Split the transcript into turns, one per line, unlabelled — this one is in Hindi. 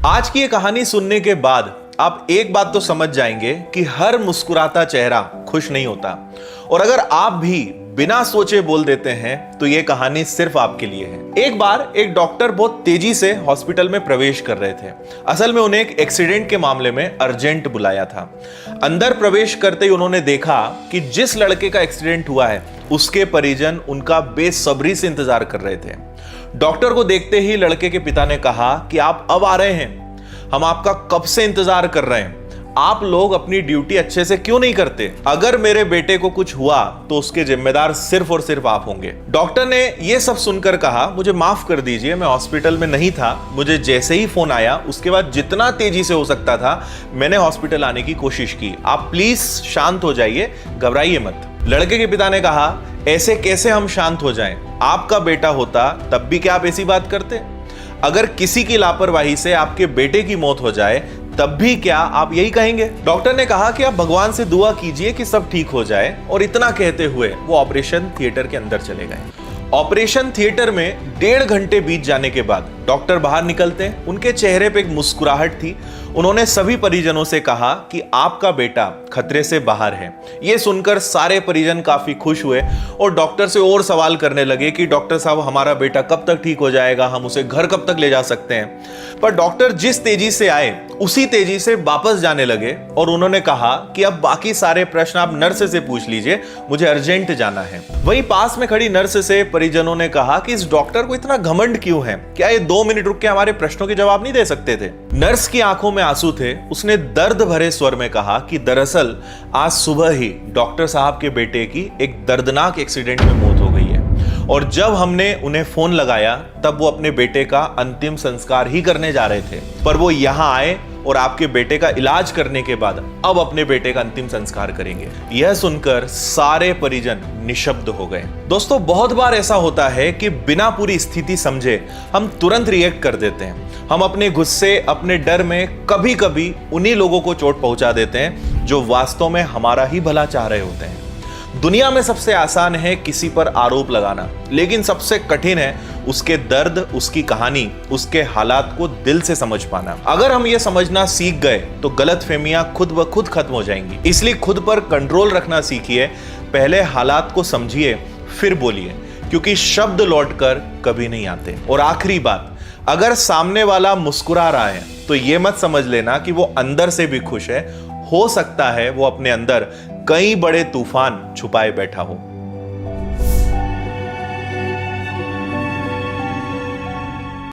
आज की ये कहानी सुनने के बाद आप एक बात तो समझ जाएंगे कि हर मुस्कुराता चेहरा खुश नहीं होता। और अगर आप भी बिना सोचे बोल देते हैं तो ये कहानी सिर्फ आपके लिए है। एक बार एक डॉक्टर बहुत तेजी से हॉस्पिटल में प्रवेश कर रहे थे। असल में उन्हें एक एक्सीडेंट के मामले में अर्जेंट बुलाया था। अंदर प्रवेश करते ही उन्होंने देखा कि जिस लड़के का एक्सीडेंट हुआ है उसके परिजन उनका बेसब्री से इंतजार कर रहे थे। डॉक्टर को देखते ही लड़के के पिता ने कहा कि आप अब आ रहे हैं, हम आपका कब से इंतजार कर रहे हैं। आप लोग अपनी ड्यूटी अच्छे से क्यों नहीं करते? अगर मेरे बेटे को कुछ हुआ तो उसके जिम्मेदार सिर्फ और सिर्फ आप होंगे। डॉक्टर ने यह सब सुनकर कहा, मुझे माफ कर दीजिए, मैं हॉस्पिटल में नहीं था। मुझे जैसे ही फोन आया उसके बाद जितना तेजी से हो सकता था मैंने हॉस्पिटल आने की कोशिश की। आप प्लीज शांत हो जाइए, घबराइए मत। लड़के के पिता ने कहा, ऐसे कैसे हम शांत हो जाएं? आपका बेटा होता तब भी क्या आप ऐसी बात करते? अगर किसी की लापरवाही से आपके बेटे की मौत हो जाए तब भी क्या आप यही कहेंगे? डॉक्टर ने कहा कि आप भगवान से दुआ कीजिए कि सब ठीक हो जाए। और इतना कहते हुए वो ऑपरेशन थिएटर के अंदर चले गए। ऑपरेशन थिएटर में 1.5 घंटे बीत जाने के बाद डॉक्टर बाहर निकलते हैं। उनके चेहरे पे एक मुस्कुराहट थी। उन्होंने सभी परिजनों से कहा कि आपका बेटा खतरे से बाहर है। यह सुनकर सारे परिजन काफी खुश हुए और डॉक्टर से और सवाल करने लगे कि डॉक्टर साहब, हमारा बेटा कब तक ठीक हो जाएगा, हम उसे घर कब तक ले जा सकते हैं। पर डॉक्टर जिस तेजी से आए उसी तेजी से वापस जाने लगे और उन्होंने कहा कि अब बाकी सारे प्रश्न आप नर्स से पूछ लीजिए, मुझे अर्जेंट जाना है। वहीं पास में खड़ी नर्स से परिजनों ने कहा कि इस डॉक्टर को इतना घमंड क्यों है? क्या ये 2 मिनट रुक के हमारे प्रश्नों के जवाब नहीं दे सकते थे? नर्स की आंखों में आंसू थे। उसने दर्द भरे स्वर में कहा कि दरअसल आज सुबह ही डॉक्टर साहब के बेटे की एक दर्दनाक एक्सीडेंट में मौत हो गई है और जब हमने उन्हें फोन लगाया तब वो अपने बेटे का अंतिम संस्कार ही करने जा रहे थे। पर वो यहां आए और आपके बेटे का इलाज करने के बाद अब अपने बेटे का अंतिम संस्कार करेंगे। यह सुनकर सारे परिजन निशब्द हो गए। दोस्तों, बहुत बार ऐसा होता है कि बिना पूरी स्थिति समझे हम तुरंत रिएक्ट कर देते हैं। हम अपने गुस्से, अपने डर में कभी कभी उन्हीं लोगों को चोट पहुंचा देते हैं जो वास्तव में हमारा ही भला चाह रहे होते हैं। दुनिया में सबसे आसान है किसी पर आरोप लगाना, लेकिन सबसे कठिन है उसके दर्द, उसकी कहानी, उसके हालात को दिल से समझ पाना। अगर हम ये समझना सीख गए तो गलतफहमियां खुद ब खुद खत्म हो जाएंगी। इसलिए खुद पर कंट्रोल रखना सीखिए। पहले हालात को समझिए फिर बोलिए, क्योंकि शब्द लौटकर कभी नहीं आते। और आखिरी बात, अगर सामने वाला मुस्कुरा रहा है तो यह मत समझ लेना कि वो अंदर से भी खुश है। हो सकता है वो अपने अंदर कई बड़े तूफान छुपाए बैठा हो।